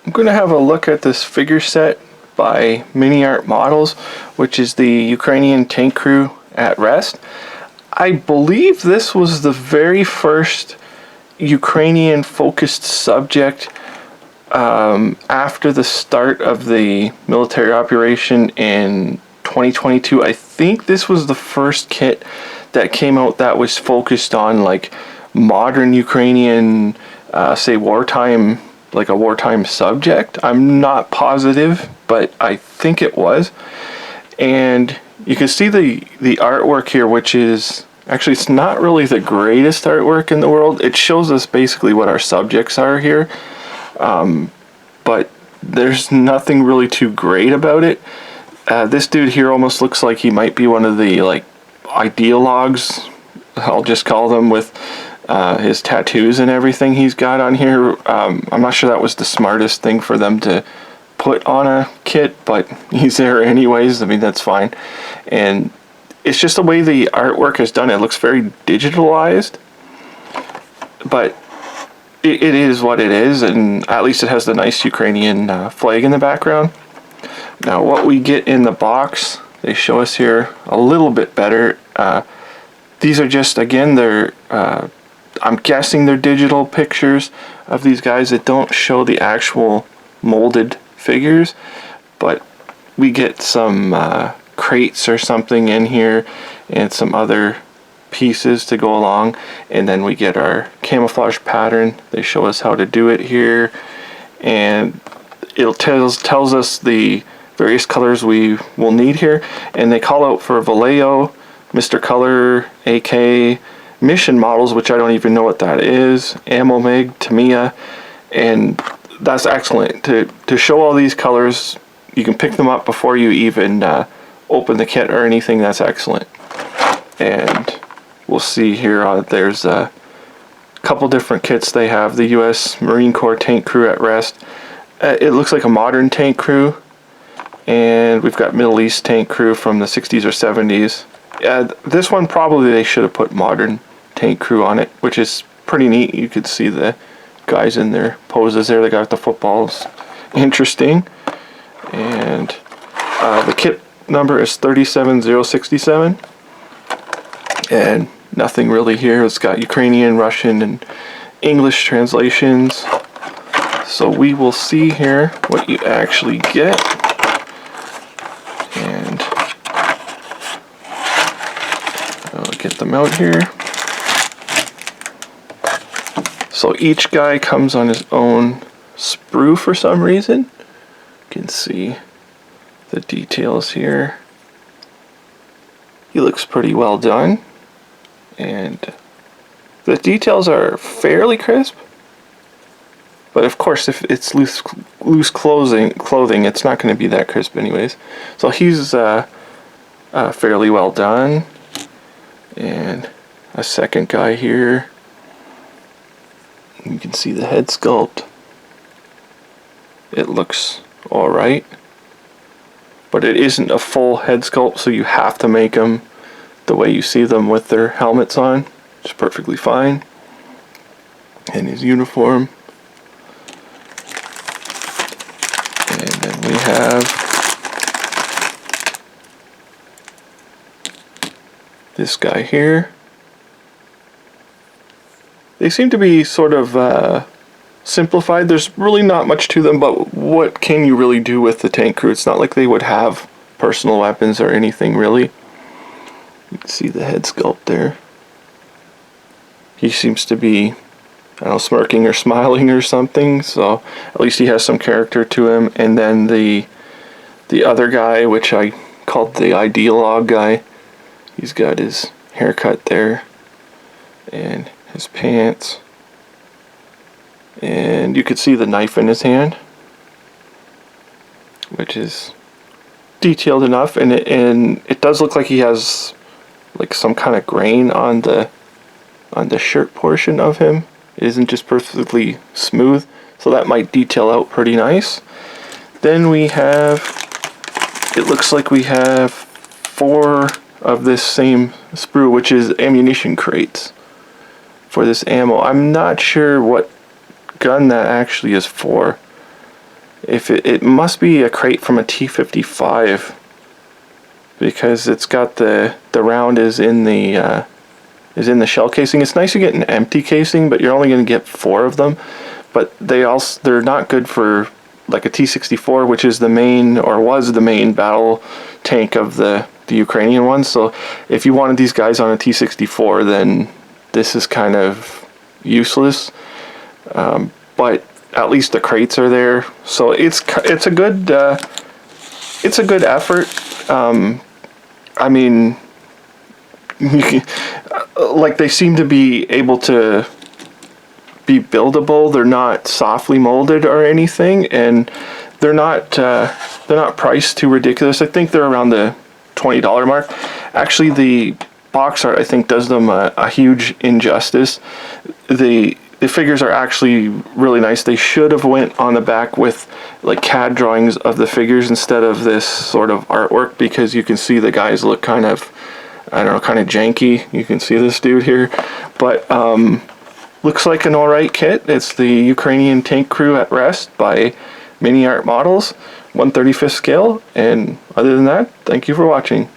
I'm going to have a look at this figure set by MiniArt Models, which is the Ukrainian tank crew at rest. I believe this was the very first Ukrainian focused subject after the start of the military operation in 2022. I think this was the first kit that came out that was focused on like modern Ukrainian, say wartime, like a wartime subject. I'm not positive, but I think it was. And you can see the artwork here, which is actually, it's not really the greatest artwork in the world. It shows us basically what our subjects are here, but there's nothing really too great about it. This dude here almost looks like he might be one of the like ideologues, I'll just call them, with his tattoos and everything he's got on here. I'm not sure that was the smartest thing for them to put on a kit, but he's there anyways. I mean, that's fine. And it's just the way the artwork is done. It looks very digitalized, but it is what it is, and at least it has the nice Ukrainian flag in the background. Now what we get in the box, they show us here a little bit better. These are just, again, they're I'm guessing they're digital pictures of these guys that don't show the actual molded figures, but we get some crates or something in here and some other pieces to go along, and then we get our camouflage pattern. They show us how to do it here, and it tells us the various colors we will need here, and they call out for Vallejo, Mr. Color, AK, mission models, which I don't even know what that is, Ammo Mig, Tamiya, and that's excellent. To show all these colors, you can pick them up before you even open the kit or anything. That's excellent. And we'll see here, there's a couple different kits they have. The U.S. Marine Corps tank crew at rest. It looks like a modern tank crew. And we've got Middle East tank crew from the 60s or 70s. This one probably they should have put modern tank crew on it, which is pretty neat. You could see the guys in their poses there. They got the footballs. Interesting. And the kit number is 37067. And nothing really here. It's got Ukrainian, Russian, and English translations. So we will see here what you actually get. And I'll get them out here. So each guy comes on his own sprue for some reason. You can see the details here. He looks pretty well done, and the details are fairly crisp. But of course, if it's loose clothing, it's not going to be that crisp anyways. So he's fairly well done. And a second guy here. You can see the head sculpt. It looks alright. But it isn't a full head sculpt, so you have to make them the way you see them with their helmets on. It's perfectly fine. And his uniform. And then we have this guy here. They seem to be sort of simplified. There's really not much to them, but what can you really do with the tank crew? It's not like they would have personal weapons or anything really. You can see the head sculpt there. He seems to be, I don't know, smirking or smiling or something, so at least he has some character to him. And then the other guy, which I called the ideologue guy, he's got his haircut there and his pants, and you could see the knife in his hand, which is detailed enough, and it does look like he has like some kind of grain on the shirt portion of him. It isn't just perfectly smooth, so that might detail out pretty nice. Then we have, it looks like we have 4 of this same sprue, which is ammunition crates for this ammo. I'm not sure what gun that actually is for. if it must be a crate from a T-55, because it's got the round is in the shell casing. It's nice to get an empty casing, but you're only going to get 4 of them. But they're not good for like a T-64, which is the main, or was the main battle tank of the Ukrainian one. So if you wanted these guys on a T-64, then this is kind of useless. But at least the crates are there, so it's a good effort. I mean, like, they seem to be able to be buildable. They're not softly molded or anything, and they're not priced too ridiculous. I think they're around the $20 mark. Actually, the box art, I think, does them a huge injustice. The figures are actually really nice. They should have went on the back with like CAD drawings of the figures instead of this sort of artwork, because you can see the guys look kind of, I don't know, kind of janky. You can see this dude here, but looks like an alright kit. It's the Ukrainian Tank Crew at Rest by MiniArt Models, 1/35 scale. And other than that, thank you for watching.